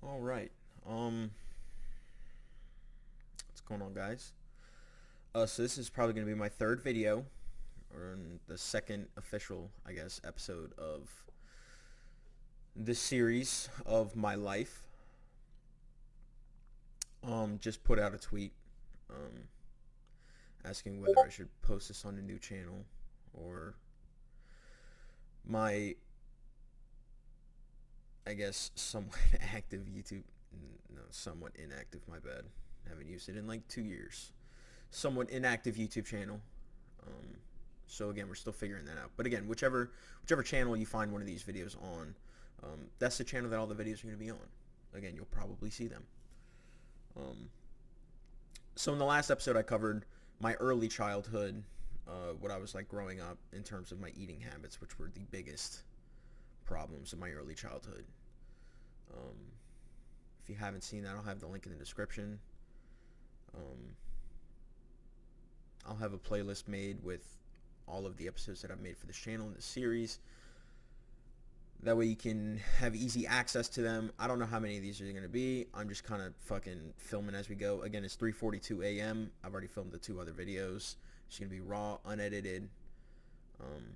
All right. What's going on, guys? So this is probably going to be my third video, or the second official, I guess, episode of this series of my life. Just put out a tweet, um, asking whether I should post this on a new channel or my, I guess, somewhat active YouTube. No, somewhat inactive. My bad. Haven't used it in like 2 years. Somewhat inactive YouTube channel. Um, so again, we're still figuring that out. But again, whichever channel you find one of these videos on, that's the channel that all the videos are going to be on. Again, you'll probably see them. Um, so in the last episode, I covered my early childhood, what I was like growing up in terms of my eating habits, which were the biggest problems of my early childhood. Um, if you haven't seen that, I'll have the link in the description. Um, I'll have a playlist made with all of the episodes that I've made for this channel in this series. That way you can have easy access to them. I don't know how many of these are going to be. I'm just kind of fucking filming as we go. Again, it's 3:42 a.m. I've already filmed the 2 other videos. It's going to be raw, unedited. Um,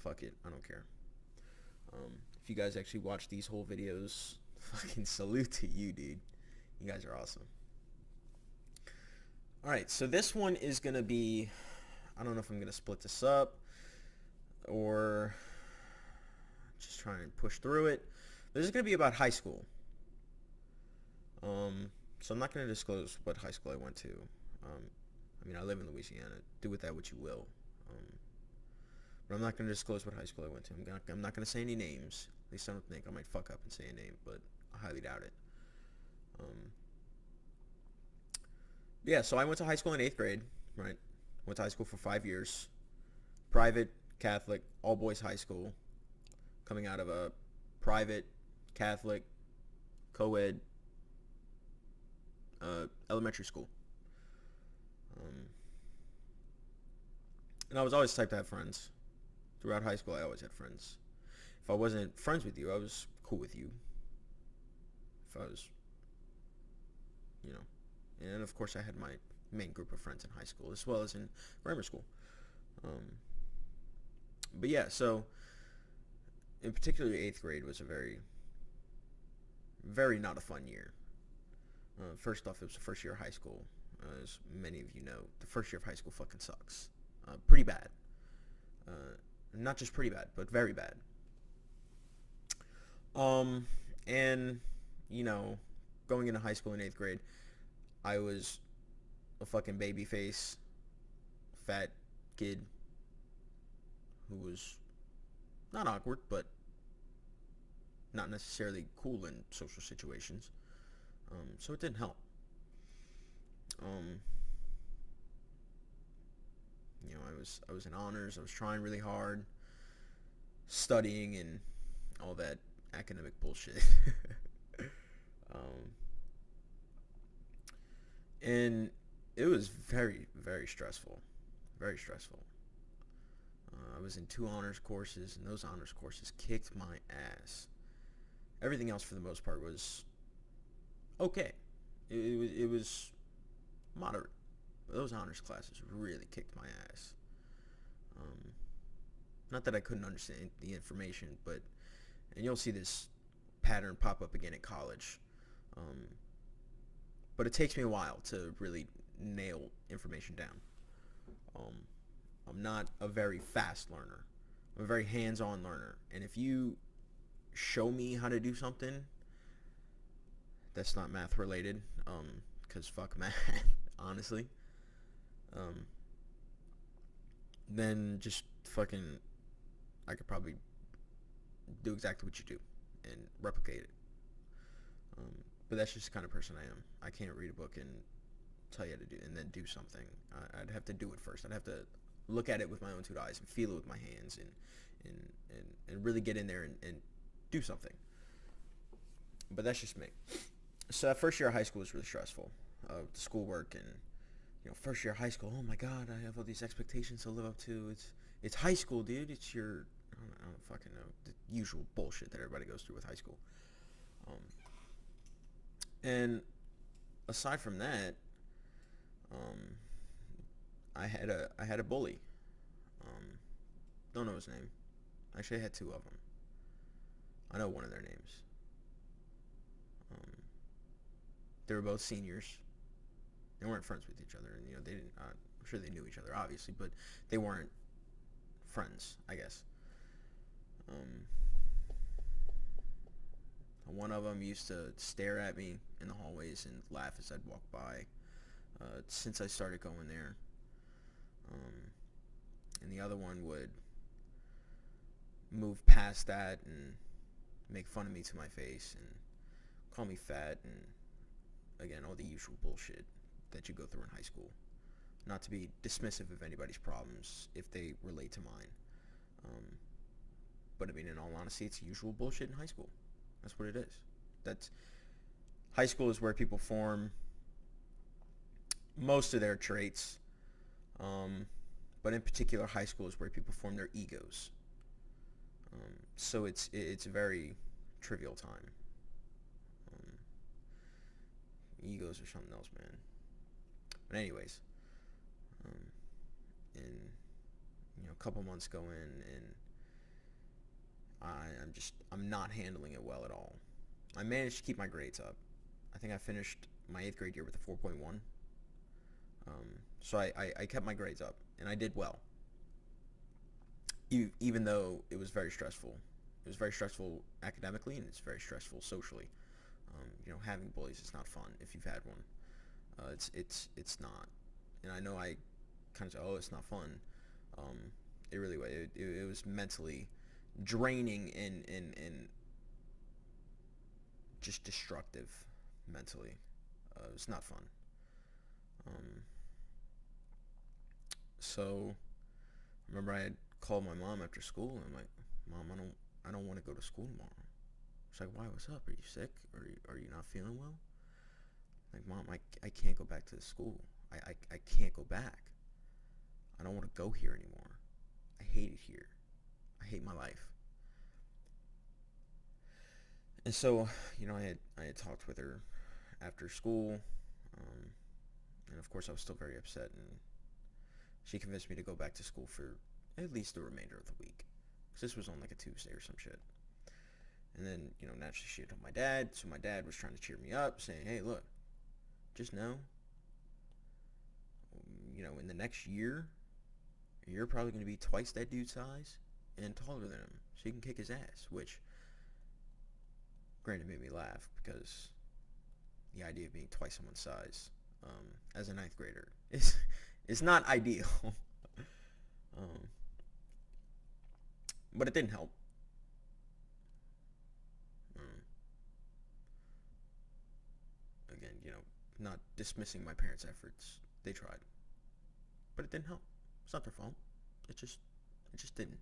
Fuck it. I don't care. If you guys actually watch these whole videos, fucking salute to you, dude. You guys are awesome. Alright, so this one is going to be... I don't know if I'm going to split this up or just try and push through it. This is going to be about high school. So I'm not going to disclose what high school I went to. I live in Louisiana. Do with that what you will. But I'm not going to disclose what high school I went to. I'm not going to say any names. At least I don't think. I might fuck up and say a name, but I highly doubt it. Yeah, so I went to high school in 8th grade, right? Went to high school for 5 years. Private, Catholic, all-boys high school. Coming out of a private, Catholic, co-ed elementary school. And I was always the type to have friends. Throughout high school, I always had friends. If I wasn't friends with you, I was cool with you. If I was, you know. And of course, I had my main group of friends in high school as well as in grammar school. But yeah, so in particular, 8th grade was a very, very not a fun year. First off, it was the first year of high school. As many of you know, the first year of high school fucking sucks. Pretty bad. Not just pretty bad, but very bad. And, you know, going into high school in 8th grade, I was a fucking baby face, fat kid who was not awkward, but not necessarily cool in social situations. So it didn't help. Um, I was in honors. I was trying really hard, studying and all that academic bullshit. um, and it was very, very stressful. Very stressful. I was in 2 honors courses, and those honors courses kicked my ass. Everything else, for the most part, was okay. It was moderate. But those honors classes really kicked my ass. Not that I couldn't understand the information, but and you'll see this pattern pop up again at college. Um, but it takes me a while to really nail information down. Um, I'm not a very fast learner. I'm a very hands-on learner, and if you show me how to do something that's not math related, because fuck math, honestly, um, then just fucking, I could probably do exactly what you do and replicate it. But that's just the kind of person I am. I can't read a book and tell you how to do and then do something. I'd have to do it first. I'd have to look at it with my own 2 eyes and feel it with my hands and really get in there and do something. But that's just me. So that first year of high school was really stressful. The schoolwork and first year of high school. Oh my God, I have all these expectations to live up to. It's high school, dude. It's I don't fucking know, the usual bullshit that everybody goes through with high school. And aside from that, um, I had a bully. Um, don't know his name. Actually, I had two of them. I know one of their names. Um, they were both seniors. They weren't friends with each other, and they didn't. I'm sure they knew each other, obviously, but they weren't friends, I guess. Um, one of them used to stare at me in the hallways and laugh as I'd walk by. Since I started going there, um, and the other one would move past that and make fun of me to my face and call me fat and again all the usual bullshit that you go through in high school. Not to be dismissive of anybody's problems if they relate to mine, um, but I mean, in all honesty, it's usual bullshit in high school. That's what it is. That's High school is where people form most of their traits, um, but in particular, high school is where people form their egos. So it's a very trivial time. Um, Egos are something else, man. But anyways, um, and a couple months go in, and I'm not handling it well at all. I managed to keep my grades up. I think I finished my eighth grade year with a 4.1. So I kept my grades up, and I did well, even though it was very stressful. It was very stressful academically, and it's very stressful socially. Having bullies is not fun if you've had one. It's not, and I know I kind of say, oh, it's not fun. Um, it really was. It was mentally draining and just destructive mentally. It's not fun. Um, so I remember I had called my mom after school, and I'm like, Mom, I don't want to go to school tomorrow. She's like, why? What's up? Are you sick? Are you not feeling well? Like, Mom, I can't go back to the school. I can't go back. I don't want to go here anymore. I hate it here. I hate my life. And so, I had talked with her after school, um, and of course I was still very upset. And she convinced me to go back to school for at least the remainder of the week, because this was on like a Tuesday or some shit. And then, naturally she had told my dad, so my dad was trying to cheer me up, saying, hey, look, just know, in the next year, you're probably going to be twice that dude's size and taller than him, so you can kick his ass, which, granted, made me laugh, because the idea of being twice someone's size, as a ninth grader, is not ideal. um, but it didn't help. Um, Again, not dismissing my parents' efforts. They tried, but it didn't help. It's not their fault. It just didn't.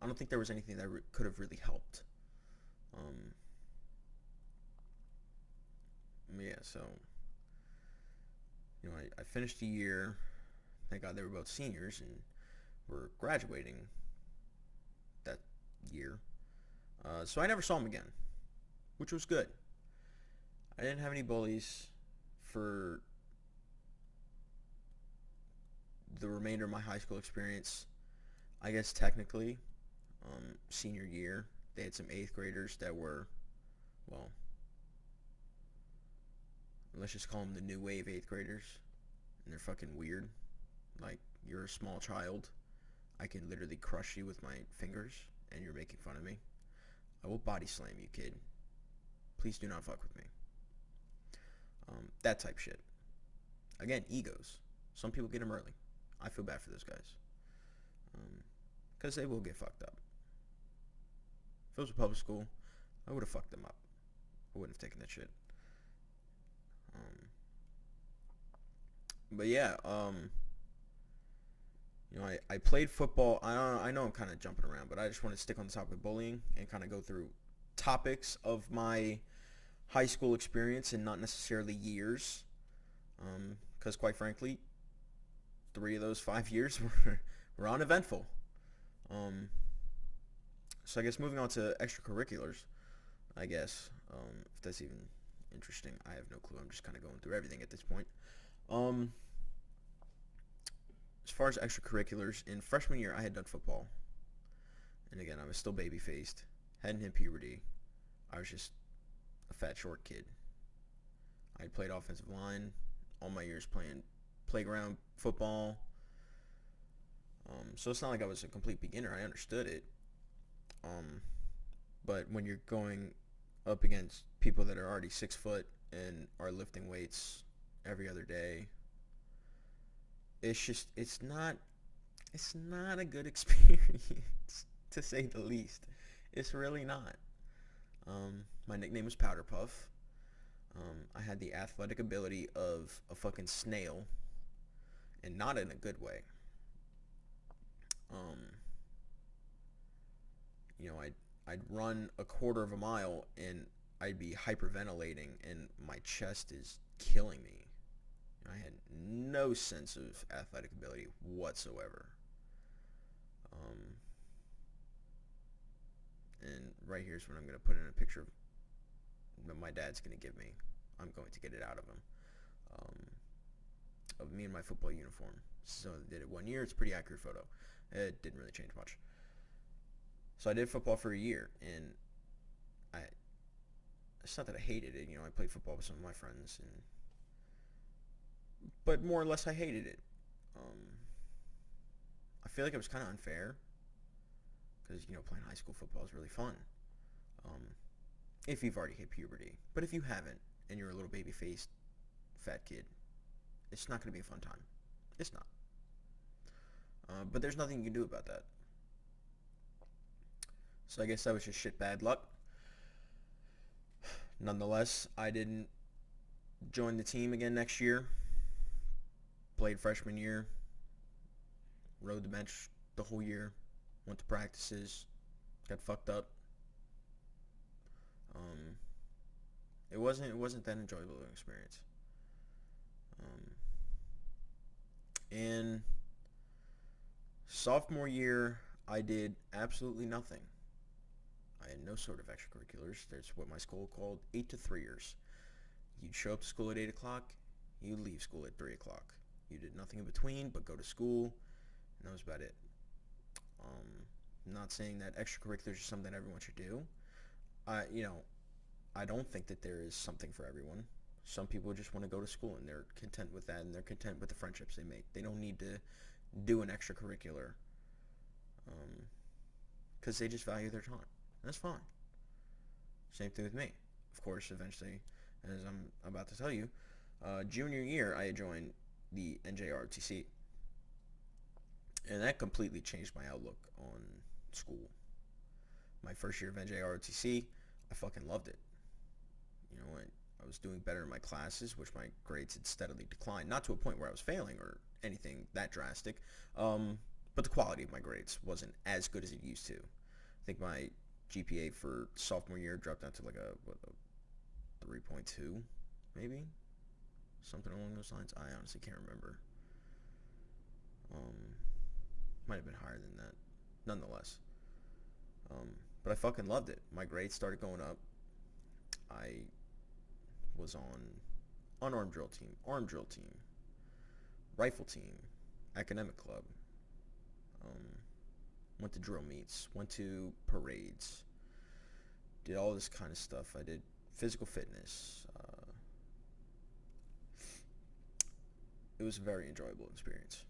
I don't think there was anything that could have really helped. Um, yeah, so I finished the year. Thank God they were both seniors and were graduating that year. So I never saw them again, which was good. I didn't have any bullies for the remainder of my high school experience. I guess technically, senior year, they had some eighth graders that were, well, let's just call them the new wave eighth graders. And they're fucking weird. Like, you're a small child. I can literally crush you with my fingers, and you're making fun of me. I will body slam you, kid. Please do not fuck with me. That type shit. Again, egos. Some people get them early. I feel bad for those guys. Because they will get fucked up. If it was a public school, I would have fucked them up. I wouldn't have taken that shit. But yeah, I played football. I know I'm kind of jumping around, but I just want to stick on the topic of bullying and kind of go through topics of my high school experience and not necessarily years. Because quite frankly, 3 of those 5 years were uneventful. So I guess moving on to extracurriculars, I guess, if that's even interesting. I have no clue. I'm just kind of going through everything at this point. Um, as far as extracurriculars, in freshman year, I had done football. And again, I was still baby-faced. Hadn't hit puberty. I was just a fat, short kid. I had played offensive line all my years playing playground football. So it's not like I was a complete beginner. I understood it. Um, but when you're going up against people that are already 6 foot and are lifting weights every other day, it's not a good experience to say the least. It's really not. My nickname was Powder Puff. I had the athletic ability of a fucking snail, and not in a good way. Um, I'd run a quarter of a mile and I'd be hyperventilating, and my chest is killing me. I had no sense of athletic ability whatsoever. Um, and right here's what I'm going to put in a picture that my dad's going to give me. I'm going to get it out of him. Um, of me in my football uniform. So I did it 1 year. It's a pretty accurate photo. It didn't really change much. So I did football for a year, and I it's not that I hated it. I played football with some of my friends, but more or less I hated it. Um, I feel like it was kind of unfair because playing high school football is really fun. Um, if you've already hit puberty, but if you haven't and you're a little baby faced fat kid, it's not going to be a fun time. It's not. But there's nothing you can do about that. So I guess that was just shit bad luck. Nonetheless, I didn't join the team again next year. Played freshman year. Rode the bench the whole year. Went to practices. Got fucked up. It wasn't that enjoyable of an experience. And sophomore year, I did absolutely nothing. I had no sort of extracurriculars. That's what my school called 8 to 3ers. You'd show up to school at 8 o'clock. You'd leave school at 3 o'clock. You did nothing in between but go to school, and that was about it. I'm not saying that extracurriculars are something that everyone should do. I don't think that there is something for everyone. Some people just want to go to school and they're content with that, and they're content with the friendships they make. They don't need to do an extracurricular because they just value their time. That's fine. Same thing with me. Of course, eventually, as I'm about to tell you, junior year I joined the NJROTC, and that completely changed my outlook on school. My first year of NJROTC, I fucking loved it. I was doing better in my classes, which my grades had steadily declined. Not to a point where I was failing or anything that drastic, but the quality of my grades wasn't as good as it used to. I think my GPA for sophomore year dropped down to like a 3.2, maybe? Something along those lines. I honestly can't remember. Might have been higher than that. Nonetheless. But I fucking loved it. My grades started going up. I was on unarmed drill team, armed drill team, rifle team, academic club. Went to drill meets, went to parades, did all this kind of stuff. I did physical fitness. It was a very enjoyable experience.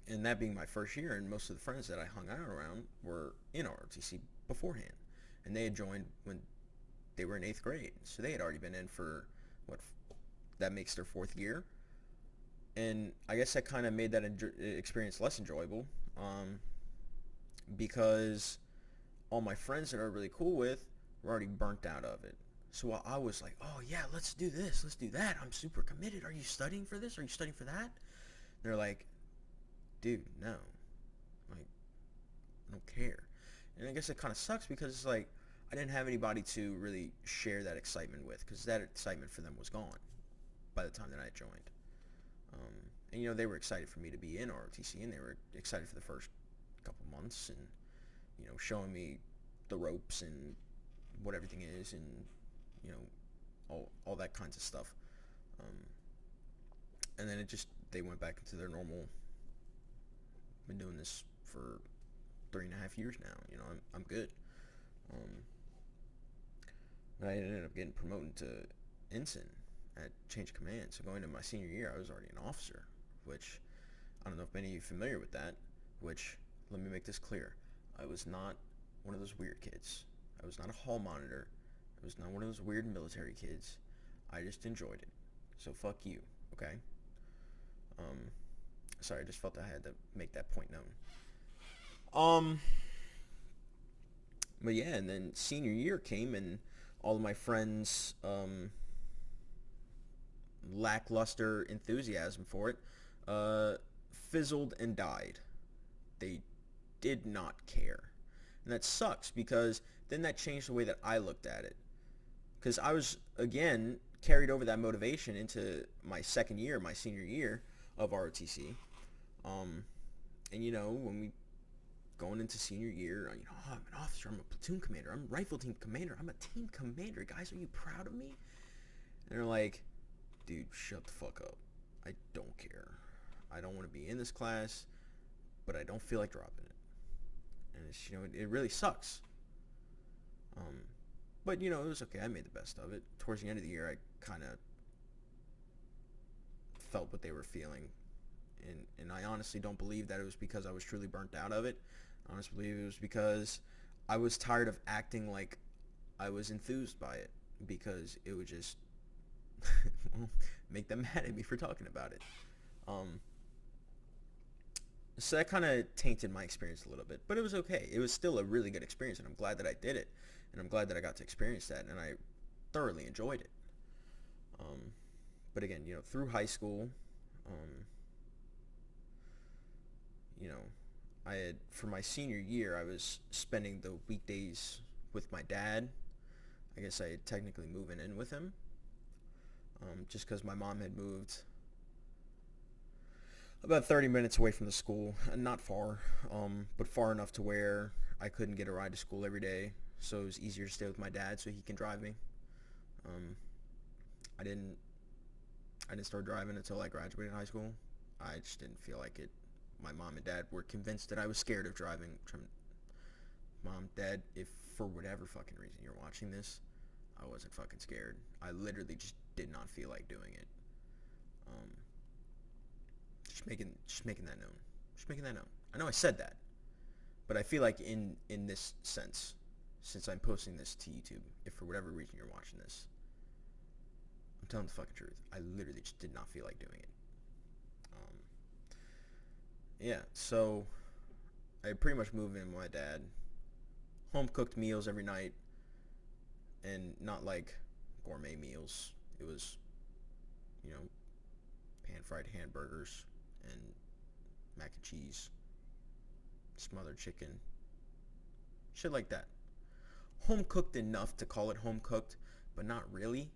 And that being my first year, and most of the friends that I hung out around were in ROTC beforehand. And they had joined when they were in 8th grade. So they had already been in for, that makes their 4th year. And I guess that kind of made that experience less enjoyable. Because all my friends that I were really cool with were already burnt out of it. So while I was like, oh yeah, let's do this, let's do that, I'm super committed. Are you studying for this? Are you studying for that? They're like, dude, no. Like, I don't care. And I guess it kind of sucks because it's like, I didn't have anybody to really share that excitement with, because that excitement for them was gone by the time that I joined. And they were excited for me to be in ROTC, and they were excited for the first couple months, and showing me the ropes and what everything is, and all that kinds of stuff. Um, and then they went back into their normal. Been doing this for 3.5 years now. I'm good. Um, but I ended up getting promoted to ensign at change of command. So going into my senior year, I was already an officer, which I don't know if many of you are familiar with that. Which, let me make this clear, I was not one of those weird kids. I was not a hall monitor. I was not one of those weird military kids. I just enjoyed it. So fuck you, okay? Um, Sorry, I just felt I had to make that point known. But yeah, and then senior year came, and all of my friends' lackluster enthusiasm for it fizzled and died. They did not care. And that sucks, because then that changed the way that I looked at it. Because I was, again, carried over that motivation into my second year, my senior year of ROTC. And when we going into senior year, I'm an officer, I'm a platoon commander, I'm a rifle team commander, I'm a team commander. Guys, are you proud of me? And they're like, dude, shut the fuck up. I don't care. I don't want to be in this class, but I don't feel like dropping it. And it's, it really sucks. But it was okay. I made the best of it. Towards the end of the year, I kind of felt what they were feeling. And I honestly don't believe that it was because I was truly burnt out of it. I honestly believe it was because I was tired of acting like I was enthused by it, because it would just make them mad at me for talking about it. So that kind of tainted my experience a little bit, but it was okay. It was still a really good experience, and I'm glad that I did it, and I'm glad that I got to experience that, and I thoroughly enjoyed it. But again, through high school, you know, for my senior year, I was spending the weekdays with my dad. I guess I had technically moving in with him, just because my mom had moved about 30 minutes away from the school, and not far, but far enough to where I couldn't get a ride to school every day, so it was easier to stay with my dad so he can drive me. I didn't start driving until I graduated high school. I just didn't feel like it. My mom and dad were convinced that I was scared of driving. Mom, Dad, if for whatever fucking reason you're watching this, I wasn't fucking scared. I literally just did not feel like doing it. Just making that known. Just making that known. I know I said that, but I feel like in this sense, since I'm posting this to YouTube, if for whatever reason you're watching this, I'm telling the fucking truth. I literally just did not feel like doing it. Yeah, so I pretty much moved in with my dad. Home cooked meals every night, and not like gourmet meals. It was, pan fried hamburgers and mac and cheese, smothered chicken, shit like that. Home cooked enough to call it home cooked, but not really.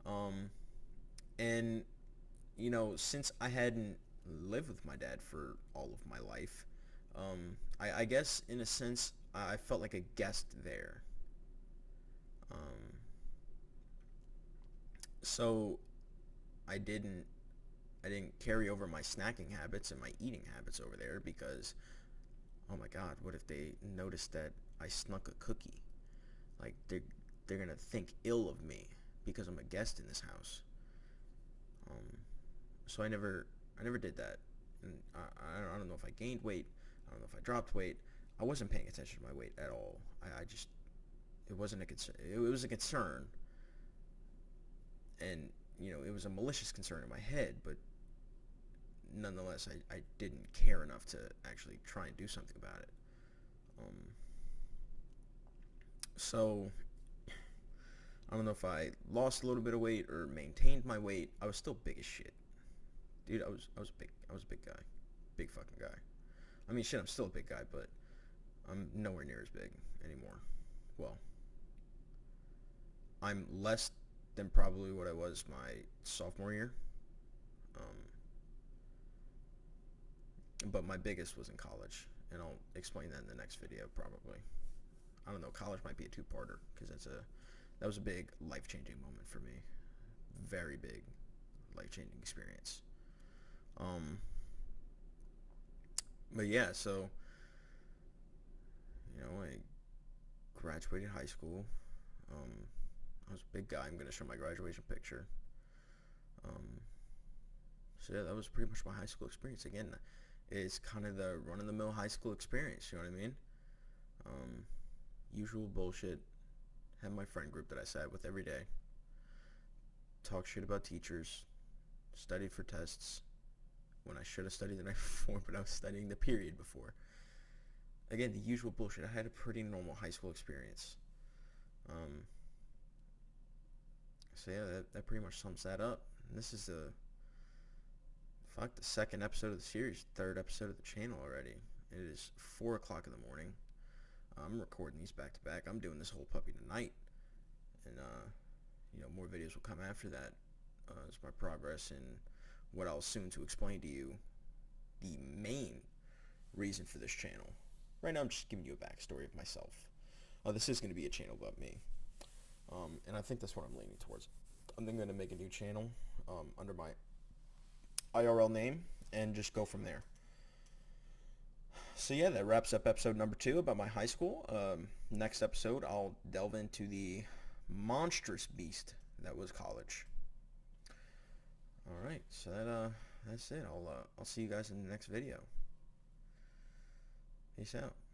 And since I hadn't lived with my dad for all of my life, I guess in a sense I felt like a guest there. So I didn't carry over my snacking habits and my eating habits over there, because oh my god, what if they noticed that I snuck a cookie? Like they're gonna think ill of me because I'm a guest in this house. So I never did that, and I don't know if I gained weight. I don't know if I dropped weight. I wasn't paying attention to my weight at all. I just, it wasn't a concern. It was a concern, and it was a malicious concern in my head, but nonetheless, I didn't care enough to actually try and do something about it. So I don't know if I lost a little bit of weight or maintained my weight. I was still big as shit, dude. I was a big guy, big fucking guy. I mean, shit, I'm still a big guy, but I'm nowhere near as big anymore. Well, I'm less than probably what I was my sophomore year. But my biggest was in college, and I'll explain that in the next video probably. I don't know. College might be a two-parter, because That was a big life-changing moment for me. Very big life-changing experience. Um, but yeah, so I graduated high school. Um, I was a big guy. I'm gonna show my graduation picture. Um, so yeah, that was pretty much my high school experience. Again, it's kind of the run-of-the-mill high school experience. You know what I mean? Um, Usual bullshit. Had my friend group that I sat with every day. Talk shit about teachers. Studied for tests when I should have studied the night before, but I was studying the period before. Again, the usual bullshit. I had a pretty normal high school experience. Um, so yeah, that pretty much sums that up. And this is the second episode of the series, third episode of the channel already. It is 4 o'clock in the morning. I'm recording these back to back. I'm doing this whole puppy tonight, and more videos will come after that. As my progress in what I'll soon to explain to you the main reason for this channel. Right now, I'm just giving you a backstory of myself. This is going to be a channel about me, and I think that's what I'm leaning towards. I'm then going to make a new channel under my IRL name and just go from there. So yeah, that wraps up episode number 2 about my high school. Next episode, I'll delve into the monstrous beast that was college. All right, so that's it. I'll see you guys in the next video. Peace out.